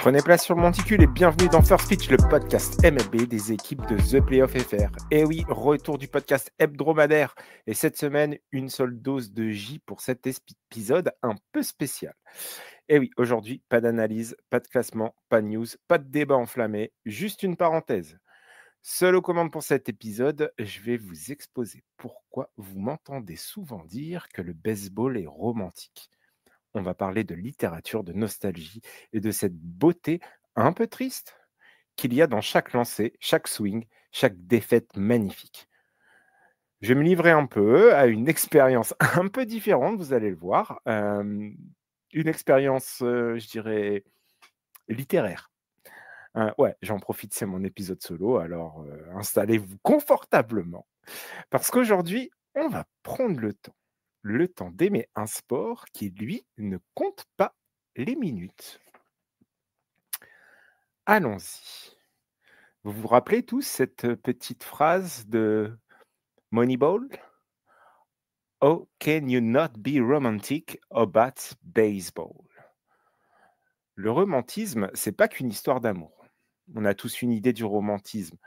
Prenez place sur le monticule et bienvenue dans First Pitch, le podcast MLB des équipes de The Playoff FR. Et oui, retour du podcast hebdomadaire. Et cette semaine, une seule dose de J pour cet épisode un peu spécial. Et oui, aujourd'hui, pas d'analyse, pas de classement, pas de news, pas de débat enflammé, juste une parenthèse. Seul aux commandes pour cet épisode, je vais vous exposer pourquoi vous m'entendez souvent dire que le baseball est romantique. On va parler de littérature, de nostalgie et de cette beauté un peu triste qu'il y a dans chaque lancer, chaque swing, chaque défaite magnifique. Je vais me livrer un peu à une expérience un peu différente, vous allez le voir. Une expérience, je dirais, littéraire. Ouais, j'en profite, c'est mon épisode solo, alors installez-vous confortablement. Parce qu'aujourd'hui, on va prendre le temps d'aimer un sport qui, lui, ne compte pas les minutes. Allons-y. Vous vous rappelez tous cette petite phrase de Moneyball? Oh, can you not be romantic about baseball? Le romantisme, c'est pas qu'une histoire d'amour. On a tous une idée du romantisme.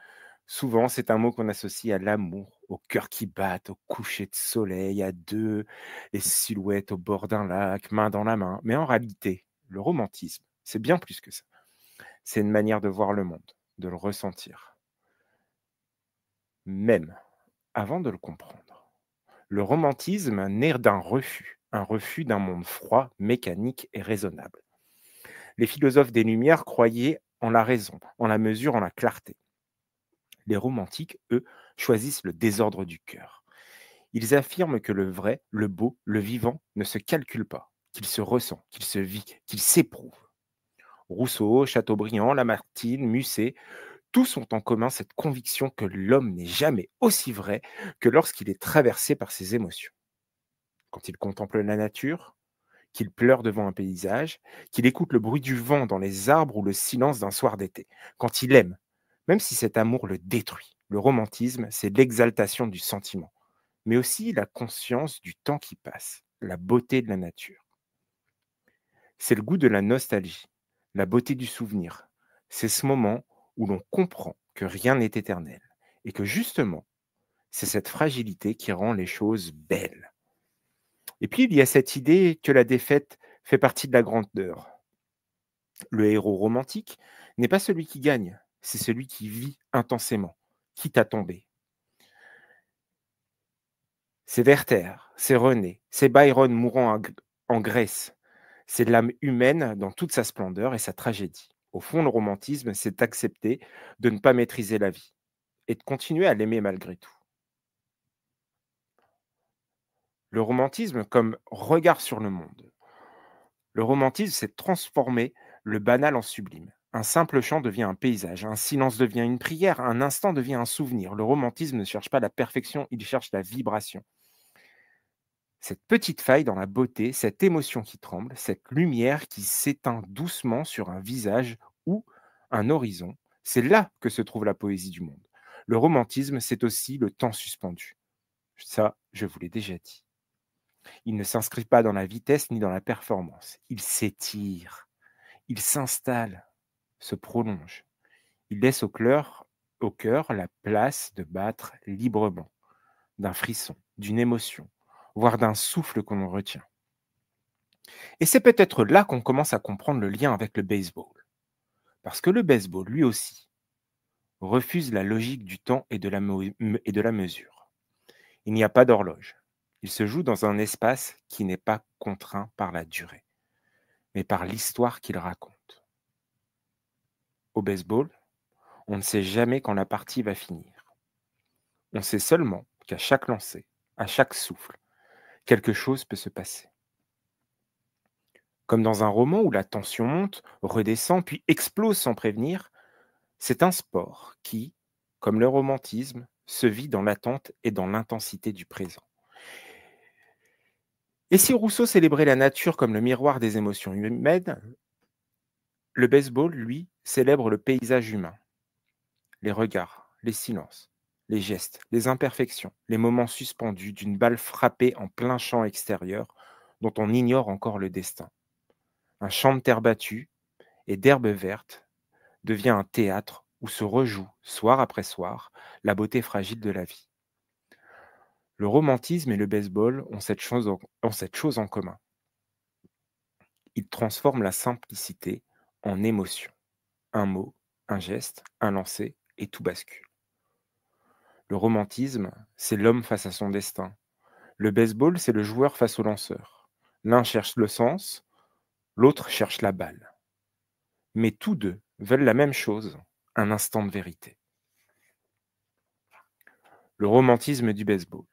Souvent, c'est un mot qu'on associe à l'amour, au cœur qui bat, au coucher de soleil, à deux, les silhouettes au bord d'un lac, main dans la main. Mais en réalité, le romantisme, c'est bien plus que ça. C'est une manière de voir le monde, de le ressentir. Même avant de le comprendre. Le romantisme naît d'un refus, un refus d'un monde froid, mécanique et raisonnable. Les philosophes des Lumières croyaient en la raison, en la mesure, en la clarté. Les romantiques, eux, choisissent le désordre du cœur. Ils affirment que le vrai, le beau, le vivant ne se calcule pas, qu'il se ressent, qu'il se vit, qu'il s'éprouve. Rousseau, Chateaubriand, Lamartine, Musset, tous ont en commun cette conviction que l'homme n'est jamais aussi vrai que lorsqu'il est traversé par ses émotions. Quand il contemple la nature, qu'il pleure devant un paysage, qu'il écoute le bruit du vent dans les arbres ou le silence d'un soir d'été. Quand il aime, même si cet amour le détruit. Le romantisme, c'est l'exaltation du sentiment, mais aussi la conscience du temps qui passe, la beauté de la nature. C'est le goût de la nostalgie, la beauté du souvenir. C'est ce moment où l'on comprend que rien n'est éternel et que justement, c'est cette fragilité qui rend les choses belles. Et puis, il y a cette idée que la défaite fait partie de la grandeur. Le héros romantique n'est pas celui qui gagne, c'est celui qui vit intensément, quitte à tomber. C'est Werther, c'est René, c'est Byron mourant en Grèce. C'est l'âme humaine dans toute sa splendeur et sa tragédie. Au fond, le romantisme, c'est accepter de ne pas maîtriser la vie et de continuer à l'aimer malgré tout. Le romantisme comme regard sur le monde. Le romantisme, c'est transformer le banal en sublime. Un simple chant devient un paysage, un silence devient une prière, un instant devient un souvenir. Le romantisme ne cherche pas la perfection, il cherche la vibration. Cette petite faille dans la beauté, cette émotion qui tremble, cette lumière qui s'éteint doucement sur un visage ou un horizon, c'est là que se trouve la poésie du monde. Le romantisme, c'est aussi le temps suspendu. Ça, je vous l'ai déjà dit. Il ne s'inscrit pas dans la vitesse ni dans la performance. Il s'étire, il s'installe, se prolonge. Il laisse au cœur la place de battre librement, d'un frisson, d'une émotion, voire d'un souffle qu'on en retient. Et c'est peut-être là qu'on commence à comprendre le lien avec le baseball. Parce que le baseball, lui aussi, refuse la logique du temps et de la mesure. Il n'y a pas d'horloge. Il se joue dans un espace qui n'est pas contraint par la durée, mais par l'histoire qu'il raconte. Au baseball, on ne sait jamais quand la partie va finir. On sait seulement qu'à chaque lancer, à chaque souffle, quelque chose peut se passer. Comme dans un roman où la tension monte, redescend, puis explose sans prévenir, c'est un sport qui, comme le romantisme, se vit dans l'attente et dans l'intensité du présent. Et si Rousseau célébrait la nature comme le miroir des émotions humaines, le baseball, lui, célèbre le paysage humain, les regards, les silences, les gestes, les imperfections, les moments suspendus d'une balle frappée en plein champ extérieur dont on ignore encore le destin. Un champ de terre battue et d'herbe verte devient un théâtre où se rejoue, soir après soir, la beauté fragile de la vie. Le romantisme et le baseball ont cette chose en commun. Ils transforment la simplicité en émotion. Un mot, un geste, un lancer, et tout bascule. Le romantisme, c'est l'homme face à son destin. Le baseball, c'est le joueur face au lanceur. L'un cherche le sens, l'autre cherche la balle. Mais tous deux veulent la même chose, un instant de vérité. Le romantisme du baseball.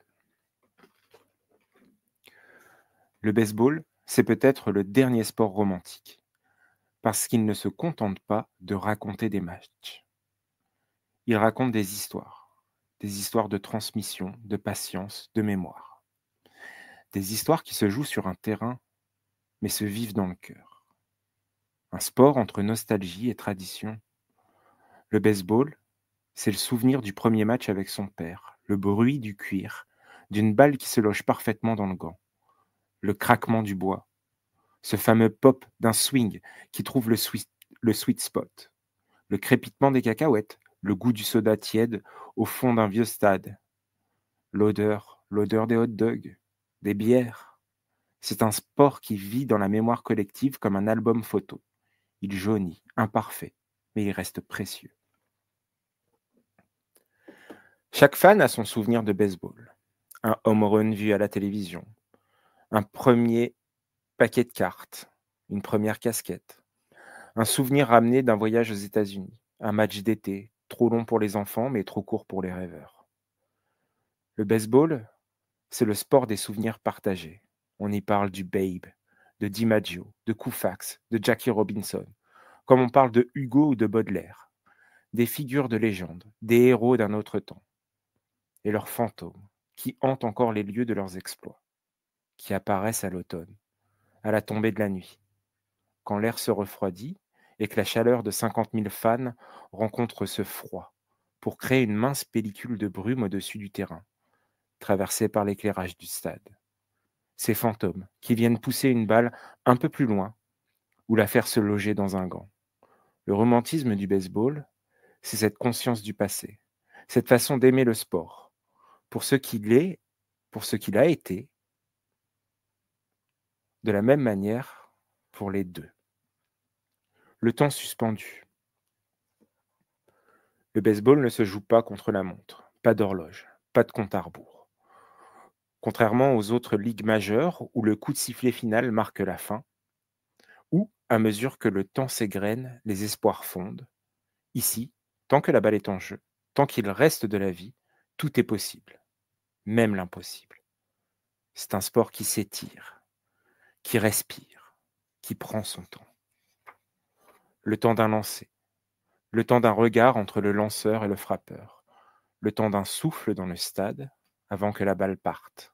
Le baseball, c'est peut-être le dernier sport romantique, parce qu'il ne se contente pas de raconter des matchs. Il raconte des histoires de transmission, de patience, de mémoire. Des histoires qui se jouent sur un terrain, mais se vivent dans le cœur. Un sport entre nostalgie et tradition. Le baseball, c'est le souvenir du premier match avec son père, le bruit du cuir, d'une balle qui se loge parfaitement dans le gant, le craquement du bois, ce fameux pop d'un swing qui trouve le sweet spot, le crépitement des cacahuètes, le goût du soda tiède au fond d'un vieux stade, l'odeur des hot dogs, des bières. C'est un sport qui vit dans la mémoire collective comme un album photo. Il jaunit, imparfait, mais il reste précieux. Chaque fan a son souvenir de baseball. Un home run vu à la télévision, un premier paquet de cartes, une première casquette, un souvenir ramené d'un voyage aux États-Unis, un match d'été, trop long pour les enfants mais trop court pour les rêveurs. Le baseball, c'est le sport des souvenirs partagés. On y parle du Babe, de DiMaggio, de Koufax, de Jackie Robinson, comme on parle de Hugo ou de Baudelaire, des figures de légende, des héros d'un autre temps, et leurs fantômes, qui hantent encore les lieux de leurs exploits, qui apparaissent à l'automne, à la tombée de la nuit, quand l'air se refroidit et que la chaleur de 50 000 fans rencontre ce froid, pour créer une mince pellicule de brume au-dessus du terrain, traversée par l'éclairage du stade. Ces fantômes qui viennent pousser une balle un peu plus loin ou la faire se loger dans un gant. Le romantisme du baseball, c'est cette conscience du passé, cette façon d'aimer le sport, pour ce qu'il est, pour ce qu'il a été, de la même manière pour les deux. Le temps suspendu. Le baseball ne se joue pas contre la montre, pas d'horloge, pas de compte à rebours. Contrairement aux autres ligues majeures où le coup de sifflet final marque la fin, où, à mesure que le temps s'égrène, les espoirs fondent, ici, tant que la balle est en jeu, tant qu'il reste de la vie, tout est possible, même l'impossible. C'est un sport qui s'étire, qui respire, qui prend son temps. Le temps d'un lancer, le temps d'un regard entre le lanceur et le frappeur, le temps d'un souffle dans le stade avant que la balle parte.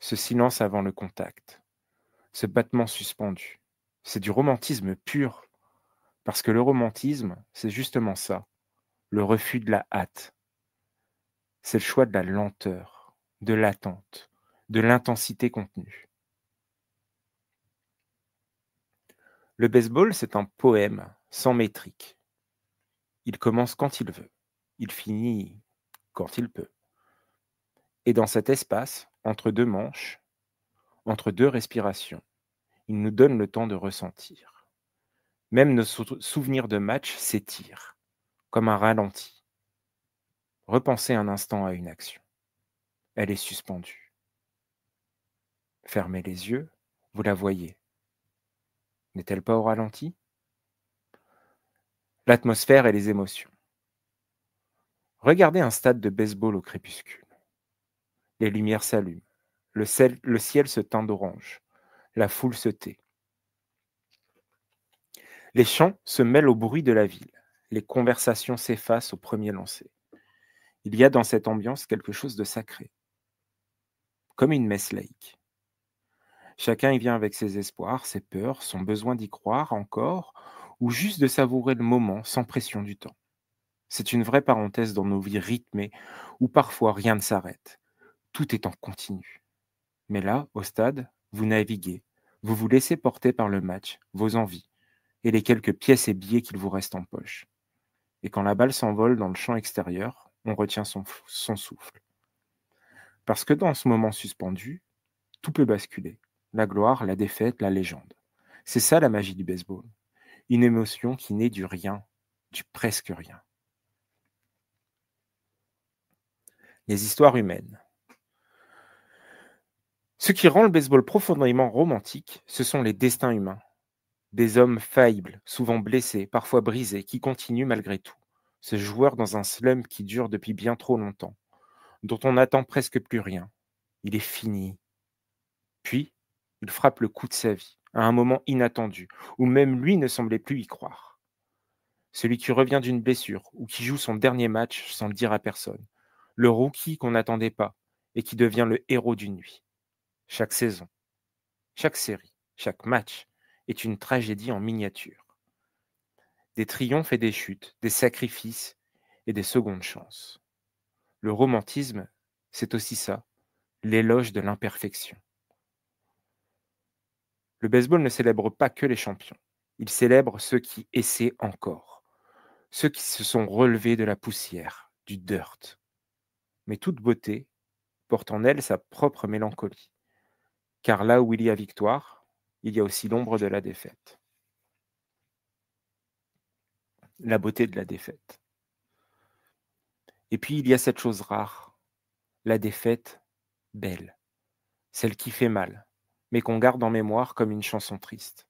Ce silence avant le contact, ce battement suspendu, c'est du romantisme pur, parce que le romantisme, c'est justement ça, le refus de la hâte. C'est le choix de la lenteur, de l'attente, de l'intensité contenue. Le baseball, c'est un poème sans métrique. Il commence quand il veut, il finit quand il peut. Et dans cet espace, entre deux manches, entre deux respirations, il nous donne le temps de ressentir. Même nos souvenirs de match s'étirent, comme un ralenti. Repensez un instant à une action. Elle est suspendue. Fermez les yeux, vous la voyez. N'est-elle pas au ralenti? L'atmosphère et les émotions. Regardez un stade de baseball au crépuscule. Les lumières s'allument, le ciel se teint d'orange, la foule se tait. Les chants se mêlent au bruit de la ville, les conversations s'effacent au premier lancer. Il y a dans cette ambiance quelque chose de sacré, comme une messe laïque. Chacun y vient avec ses espoirs, ses peurs, son besoin d'y croire encore, ou juste de savourer le moment sans pression du temps. C'est une vraie parenthèse dans nos vies rythmées, où parfois rien ne s'arrête. Tout est en continu. Mais là, au stade, vous naviguez, vous vous laissez porter par le match, vos envies, et les quelques pièces et billets qu'il vous reste en poche. Et quand la balle s'envole dans le champ extérieur, on retient son souffle. Parce que dans ce moment suspendu, tout peut basculer. La gloire, la défaite, la légende. C'est ça la magie du baseball. Une émotion qui naît du rien, du presque rien. Les histoires humaines. Ce qui rend le baseball profondément romantique, ce sont les destins humains. Des hommes faillibles, souvent blessés, parfois brisés, qui continuent malgré tout. Ce joueur dans un slump qui dure depuis bien trop longtemps, dont on n'attend presque plus rien. Il est fini. Puis, il frappe le coup de sa vie, à un moment inattendu, où même lui ne semblait plus y croire. Celui qui revient d'une blessure ou qui joue son dernier match sans le dire à personne. Le rookie qu'on n'attendait pas et qui devient le héros d'une nuit. Chaque saison, chaque série, chaque match est une tragédie en miniature. Des triomphes et des chutes, des sacrifices et des secondes chances. Le romantisme, c'est aussi ça, l'éloge de l'imperfection. Le baseball ne célèbre pas que les champions. Il célèbre ceux qui essaient encore, ceux qui se sont relevés de la poussière, du dirt. Mais toute beauté porte en elle sa propre mélancolie, car là où il y a victoire, il y a aussi l'ombre de la défaite. La beauté de la défaite. Et puis il y a cette chose rare, la défaite belle, celle qui fait mal, mais qu'on garde en mémoire comme une chanson triste.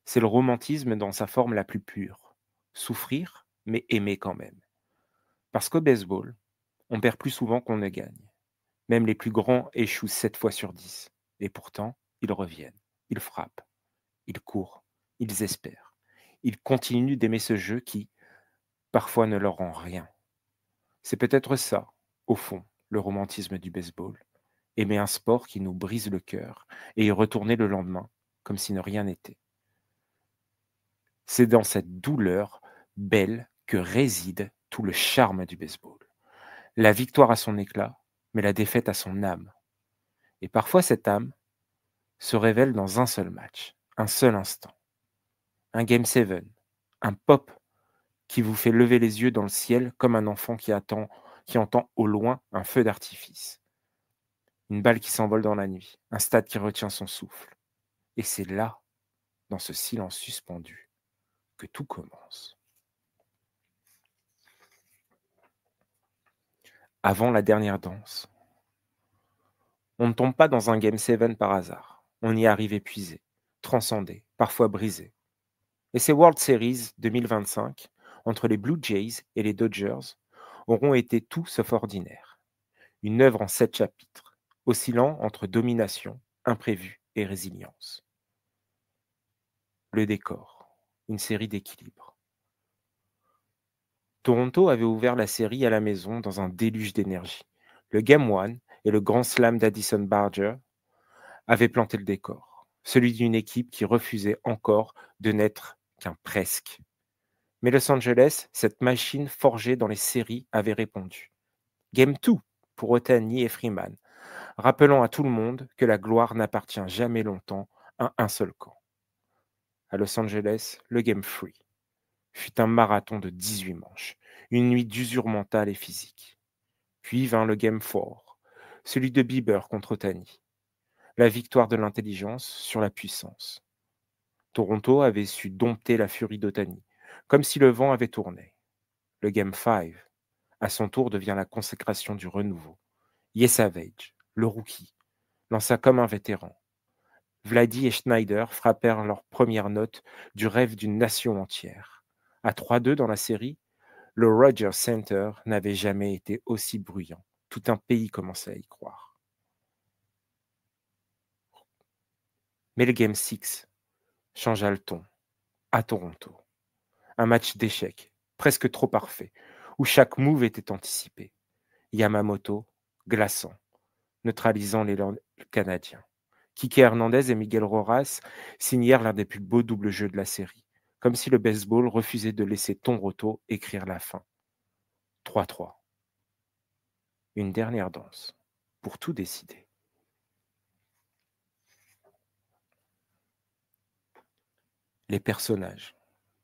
C'est le romantisme dans sa forme la plus pure. Souffrir, mais aimer quand même. Parce qu'au baseball, on perd plus souvent qu'on ne gagne. Même les plus grands échouent 7 fois sur 10. Et pourtant, ils reviennent. Ils frappent. Ils courent. Ils espèrent. Ils continuent d'aimer ce jeu qui, parfois, ne leur rend rien. C'est peut-être ça, au fond, le romantisme du baseball. Aimer un sport qui nous brise le cœur et y retourner le lendemain, comme si ne rien n'était. C'est dans cette douleur belle que réside tout le charme du baseball. La victoire a son éclat, mais la défaite a son âme. Et parfois cette âme se révèle dans un seul match, un seul instant. Un Game 7, un pop qui vous fait lever les yeux dans le ciel comme un enfant qui entend au loin un feu d'artifice. Une balle qui s'envole dans la nuit, un stade qui retient son souffle. Et c'est là, dans ce silence suspendu, que tout commence. Avant la dernière danse, on ne tombe pas dans un Game 7 par hasard. On y arrive épuisé, transcendé, parfois brisé. Et ces World Series 2025, entre les Blue Jays et les Dodgers, auront été tout sauf ordinaires. Une œuvre en 7 chapitres, oscillant entre domination, imprévu et résilience. Le décor, une série d'équilibres. Toronto avait ouvert la série à la maison dans un déluge d'énergie. Le Game 1 et le grand slam d'Addison Barger avaient planté le décor, celui d'une équipe qui refusait encore de n'être qu'un presque. Mais Los Angeles, cette machine forgée dans les séries, avait répondu. Game 2 pour Ohtani et Freeman, rappelant à tout le monde que la gloire n'appartient jamais longtemps à un seul camp. À Los Angeles, le Game 3 fut un marathon de 18 manches, une nuit d'usure mentale et physique. Puis vint le Game 4, celui de Bieber contre Ohtani. La victoire de l'intelligence sur la puissance. Toronto avait su dompter la furie d'Ohtani, comme si le vent avait tourné. Le Game 5, à son tour, devient la consécration du renouveau. Savage, le rookie, lança comme un vétéran. Vladdy et Schneider frappèrent leur première note du rêve d'une nation entière. À 3-2 dans la série, le Rogers Center n'avait jamais été aussi bruyant. Tout un pays commençait à y croire. Mais le Game 6 changea le ton, à Toronto. Un match d'échecs, presque trop parfait, où chaque move était anticipé. Yamamoto, glaçant, neutralisant les Canadiens. Kike Hernandez et Miguel Rojas signèrent l'un des plus beaux doubles jeux de la série, comme si le baseball refusait de laisser Toronto écrire la fin. 3-3. Une dernière danse, pour tout décider. Les personnages.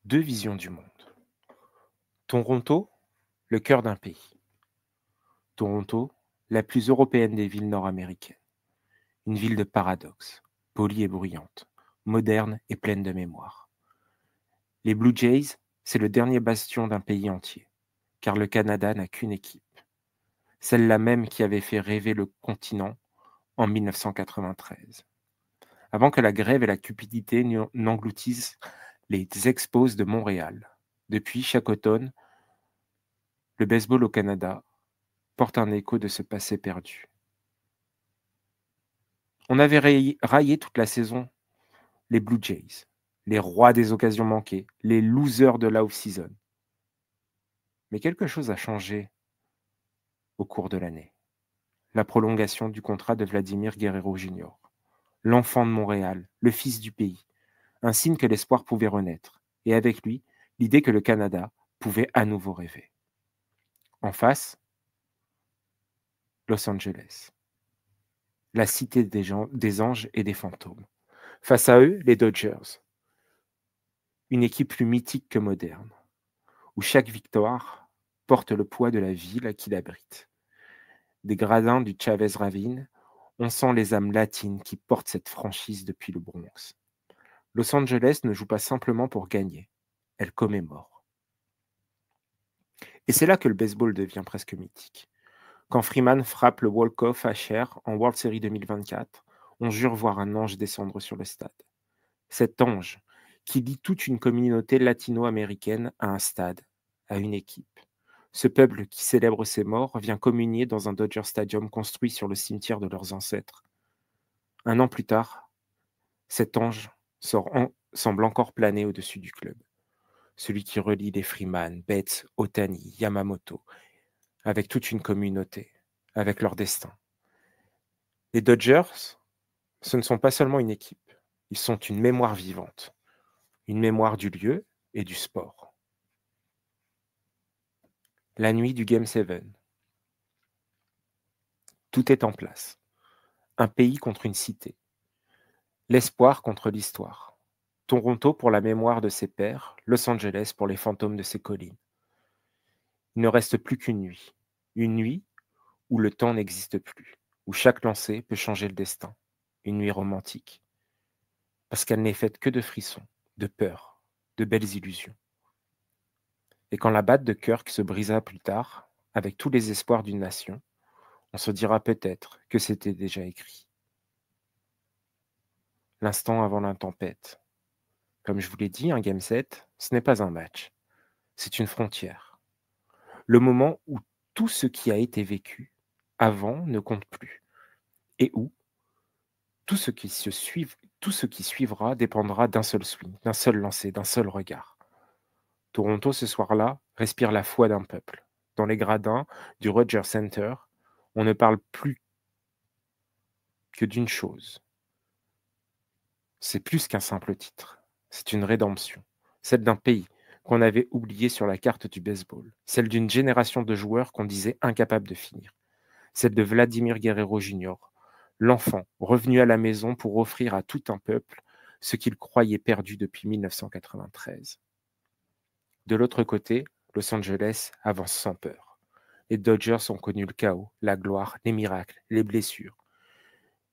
Deux visions du monde. Toronto, le cœur d'un pays. Toronto, la plus européenne des villes nord-américaines. Une ville de paradoxes, polie et bruyante, moderne et pleine de mémoire. Les Blue Jays, c'est le dernier bastion d'un pays entier, car le Canada n'a qu'une équipe, celle-là même qui avait fait rêver le continent en 1993. Avant que la grève et la cupidité n'engloutissent les Expos de Montréal. Depuis, chaque automne, le baseball au Canada porte un écho de ce passé perdu. On avait raillé toute la saison les Blue Jays, les rois des occasions manquées, les losers de la off-season. Mais quelque chose a changé au cours de l'année. La prolongation du contrat de Vladimir Guerrero Jr., l'enfant de Montréal, le fils du pays, un signe que l'espoir pouvait renaître, et avec lui, l'idée que le Canada pouvait à nouveau rêver. En face, Los Angeles, la cité des anges et des fantômes. Face à eux, les Dodgers, une équipe plus mythique que moderne, où chaque victoire porte le poids de la ville qui l'abrite. Des gradins du Chavez Ravine, on sent les âmes latines qui portent cette franchise depuis le Bronx. Los Angeles ne joue pas simplement pour gagner, elle commémore. Et c'est là que le baseball devient presque mythique. Quand Freeman frappe le walk-off à Cher en World Series 2024, on jure voir un ange descendre sur le stade. Cet ange qui lie toute une communauté latino-américaine à un stade, à une équipe. Ce peuple qui célèbre ses morts vient communier dans un Dodger Stadium construit sur le cimetière de leurs ancêtres. Un an plus tard, cet ange semble encore planer au-dessus du club. Celui qui relie les Freeman, Betts, Ohtani, Yamamoto, avec toute une communauté, avec leur destin. Les Dodgers, ce ne sont pas seulement une équipe, ils sont une mémoire vivante, une mémoire du lieu et du sport. La nuit du Game 7. Tout est en place. Un pays contre une cité. L'espoir contre l'histoire. Toronto pour la mémoire de ses pères, Los Angeles pour les fantômes de ses collines. Il ne reste plus qu'une nuit. Une nuit où le temps n'existe plus, où chaque lancé peut changer le destin. Une nuit romantique. Parce qu'elle n'est faite que de frissons, de peurs, de belles illusions. Et quand la batte de Kirk se brisa plus tard, avec tous les espoirs d'une nation, on se dira peut-être que c'était déjà écrit. L'instant avant la tempête. Comme je vous l'ai dit, un Game 7, ce n'est pas un match. C'est une frontière. Le moment où tout ce qui a été vécu avant ne compte plus. Et où tout ce qui suivra dépendra d'un seul swing, d'un seul lancer, d'un seul regard. Toronto, ce soir-là, respire la foi d'un peuple. Dans les gradins du Rogers Center, on ne parle plus que d'une chose. C'est plus qu'un simple titre. C'est une rédemption. Celle d'un pays qu'on avait oublié sur la carte du baseball. Celle d'une génération de joueurs qu'on disait incapables de finir. Celle de Vladimir Guerrero Jr., l'enfant revenu à la maison pour offrir à tout un peuple ce qu'il croyait perdu depuis 1993. De l'autre côté, Los Angeles avance sans peur. Les Dodgers ont connu le chaos, la gloire, les miracles, les blessures.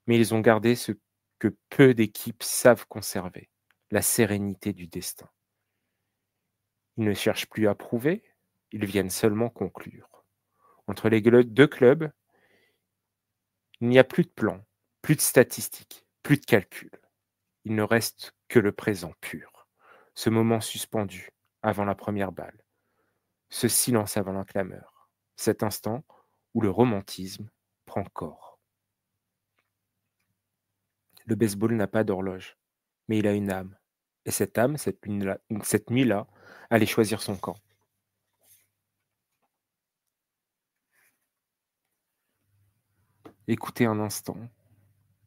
Mais ils ont gardé ce que peu d'équipes savent conserver, la sérénité du destin. Ils ne cherchent plus à prouver, ils viennent seulement conclure. Entre les deux clubs, il n'y a plus de plan, plus de statistiques, plus de calculs. Il ne reste que le présent pur, ce moment suspendu avant la première balle, ce silence avant la clameur, cet instant où le romantisme prend corps. Le baseball n'a pas d'horloge, mais il a une âme. Et cette âme, cette nuit-là, allait choisir son camp. Écoutez un instant.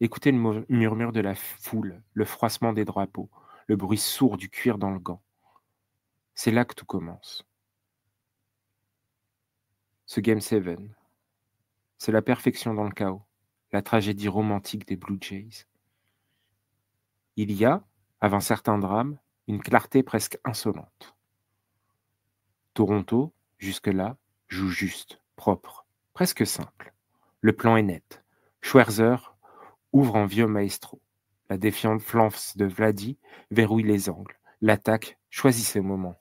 Écoutez le murmure de la foule, le froissement des drapeaux, le bruit sourd du cuir dans le gant. C'est là que tout commence. Ce Game 7, c'est la perfection dans le chaos, la tragédie romantique des Blue Jays. Il y a, avant certains drames, une clarté presque insolente. Toronto, jusque-là, joue juste, propre, presque simple. Le plan est net. Schwerzer ouvre en vieux maestro. La défiante flanche de Vladi verrouille les angles. L'attaque choisit ses moments.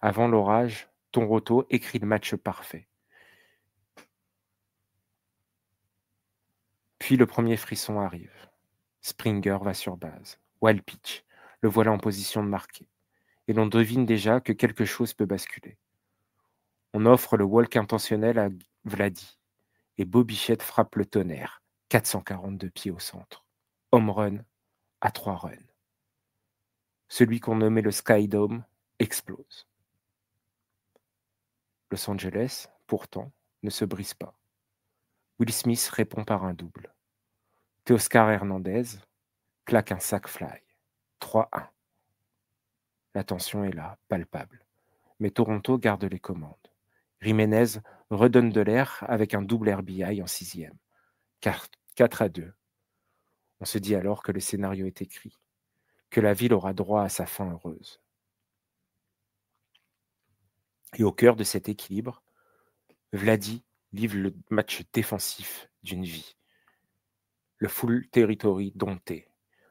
Avant l'orage, Toronto écrit le match parfait. Puis le premier frisson arrive. Springer va sur base. Wild pitch. Le voilà en position de marquer. Et l'on devine déjà que quelque chose peut basculer. On offre le walk intentionnel à Vladi. Et Bobichette frappe le tonnerre. 442 pieds au centre. Home run à 3 runs. Celui qu'on nommait le Sky Dome explose. Los Angeles, pourtant, ne se brise pas. Will Smith répond par un double. Teoscar Hernandez claque un sac fly. 3-1. La tension est là, palpable. Mais Toronto garde les commandes. Jiménez redonne de l'air avec un double RBI en 6e. 4-2. On se dit alors que le scénario est écrit, que la ville aura droit à sa fin heureuse. Et au cœur de cet équilibre, Vladi livre le match défensif d'une vie. Le full territory dompté.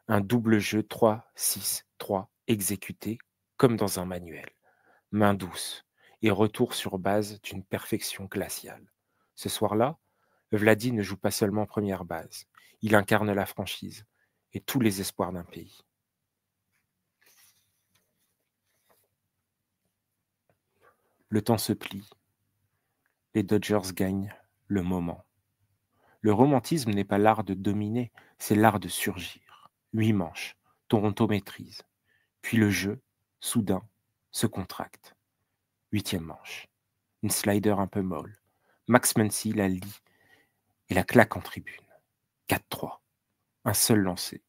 Un double jeu 3-6-3 exécuté comme dans un manuel. Main douce et retour sur base d'une perfection glaciale. Ce soir-là, Vladi ne joue pas seulement première base. Il incarne la franchise et tous les espoirs d'un pays. Le temps se plie. Les Dodgers gagnent le moment. Le romantisme n'est pas l'art de dominer, c'est l'art de surgir. 8 manches, Toronto maîtrise. Puis le jeu, soudain, se contracte. 8e manche. Une slider un peu molle. Max Muncy la lie et la claque en tribune. 4-3. Un seul lancé.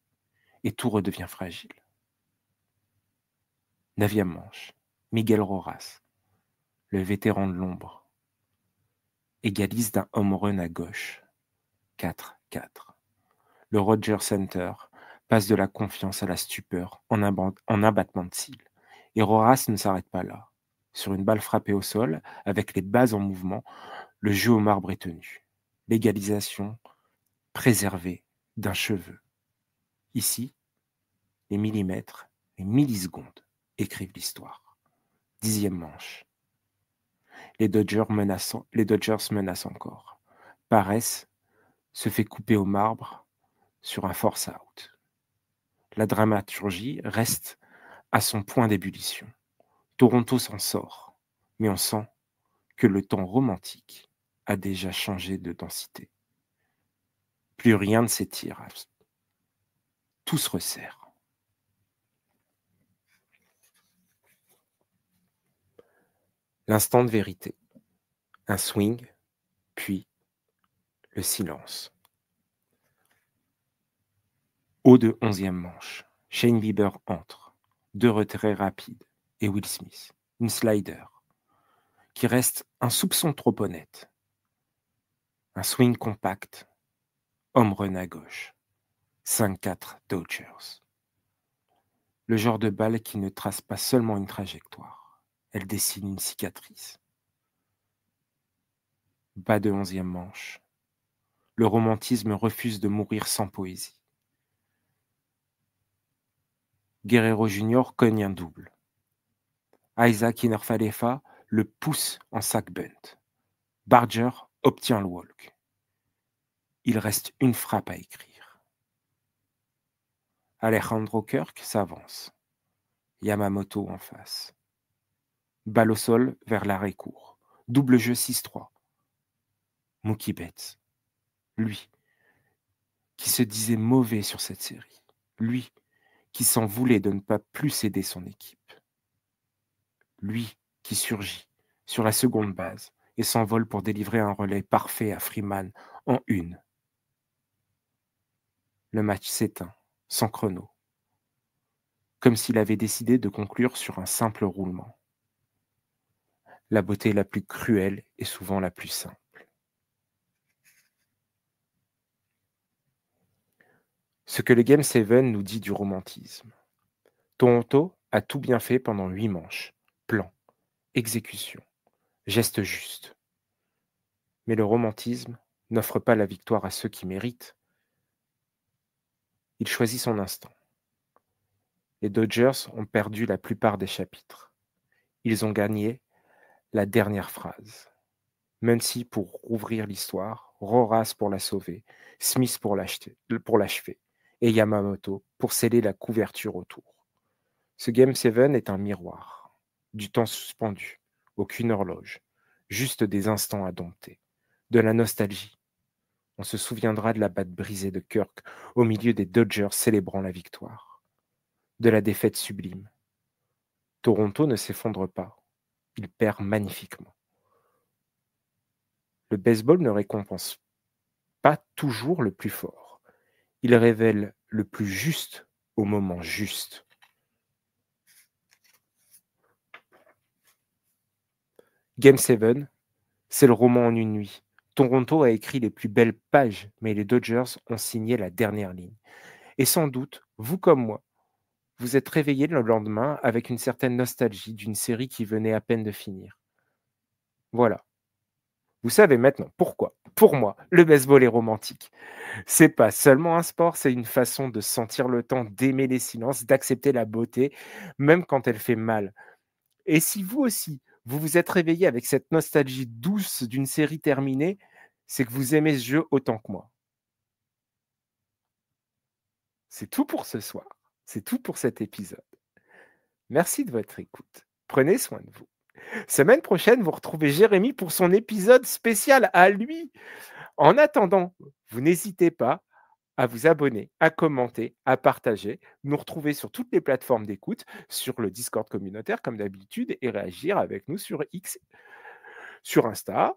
Et tout redevient fragile. 9e manche. Miguel Rojas, le vétéran de l'ombre, égalise d'un home run à gauche. 4-4. Le Rogers Center passe de la confiance à la stupeur en un battement de cils. Et Rojas ne s'arrête pas là. Sur une balle frappée au sol, avec les bases en mouvement, le jeu au marbre est tenu. L'égalisation préservée d'un cheveu. Ici, les millimètres, les millisecondes écrivent l'histoire. 10e manche. Les Dodgers menacent encore. Paresse se fait couper au marbre sur un force out. La dramaturgie reste à son point d'ébullition. Toronto s'en sort, mais on sent que le temps romantique a déjà changé de densité. Plus rien ne s'étire. Tout se resserre. L'instant de vérité. Un swing, puis le silence. Haut de 11e manche. Shane Bieber entre. 2 retraits rapides. Et Will Smith. Une slider. Qui reste un soupçon trop honnête. Un swing compact. Home run à gauche. 5-4 Dodgers. Le genre de balle qui ne trace pas seulement une trajectoire. Elle dessine une cicatrice. Bas de 11e manche. Le romantisme refuse de mourir sans poésie. Guerrero Jr. cogne un double. Isaac Inerfalefa le pousse en sac bunt. Barger obtient le walk. Il reste une frappe à écrire. Alejandro Kirk s'avance. Yamamoto en face. Balle au sol vers l'arrêt court. Double jeu 6-3. Mookie Betts. Lui, qui se disait mauvais sur cette série. Lui, qui s'en voulait de ne pas plus aider son équipe. Lui, qui surgit sur la seconde base et s'envole pour délivrer un relais parfait à Freeman en une. Le match s'éteint, sans chrono, comme s'il avait décidé de conclure sur un simple roulement. La beauté la plus cruelle est souvent la plus simple. Ce que le Game 7 nous dit du romantisme. Toronto a tout bien fait pendant 8 manches. Plan, exécution, geste juste. Mais le romantisme n'offre pas la victoire à ceux qui méritent. Il choisit son instant. Les Dodgers ont perdu la plupart des chapitres. Ils ont gagné la dernière phrase. Muncy pour rouvrir l'histoire, Roras pour la sauver, Smith pour l'achever, et Yamamoto pour sceller la couverture autour. Ce Game 7 est un miroir, du temps suspendu, aucune horloge, juste des instants à dompter, de la nostalgie. On se souviendra de la batte brisée de Kirk au milieu des Dodgers célébrant la victoire, de la défaite sublime. Toronto ne s'effondre pas, il perd magnifiquement. Le baseball ne récompense pas toujours le plus fort. Il révèle le plus juste au moment juste. Game 7, c'est le roman en une nuit. Toronto a écrit les plus belles pages, mais les Dodgers ont signé la dernière ligne. Et sans doute, vous comme moi, vous êtes réveillés le lendemain avec une certaine nostalgie d'une série qui venait à peine de finir. Voilà. Vous savez maintenant pourquoi, pour moi, le baseball est romantique. C'est pas seulement un sport, c'est une façon de sentir le temps, d'aimer les silences, d'accepter la beauté, même quand elle fait mal. Et si vous aussi, vous vous êtes réveillé avec cette nostalgie douce d'une série terminée, c'est que vous aimez ce jeu autant que moi. C'est tout pour ce soir. C'est tout pour cet épisode. Merci de votre écoute. Prenez soin de vous. Semaine prochaine, vous retrouvez Jérémy pour son épisode spécial à lui. En attendant, vous n'hésitez pas à vous abonner, à commenter, à partager, nous retrouver sur toutes les plateformes d'écoute, sur le Discord communautaire comme d'habitude et réagir avec nous sur X, sur Insta.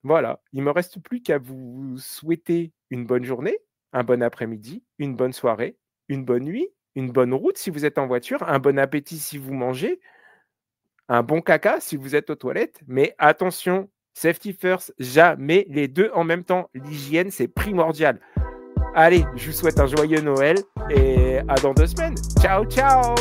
Voilà, il ne me reste plus qu'à vous souhaiter une bonne journée, un bon après-midi, une bonne soirée, une bonne nuit, une bonne route si vous êtes en voiture, un bon appétit si vous mangez, un bon caca si vous êtes aux toilettes. Mais attention, safety first, jamais les deux en même temps. L'hygiène, c'est primordial. Allez, je vous souhaite un joyeux Noël et à dans 2 semaines. Ciao, ciao!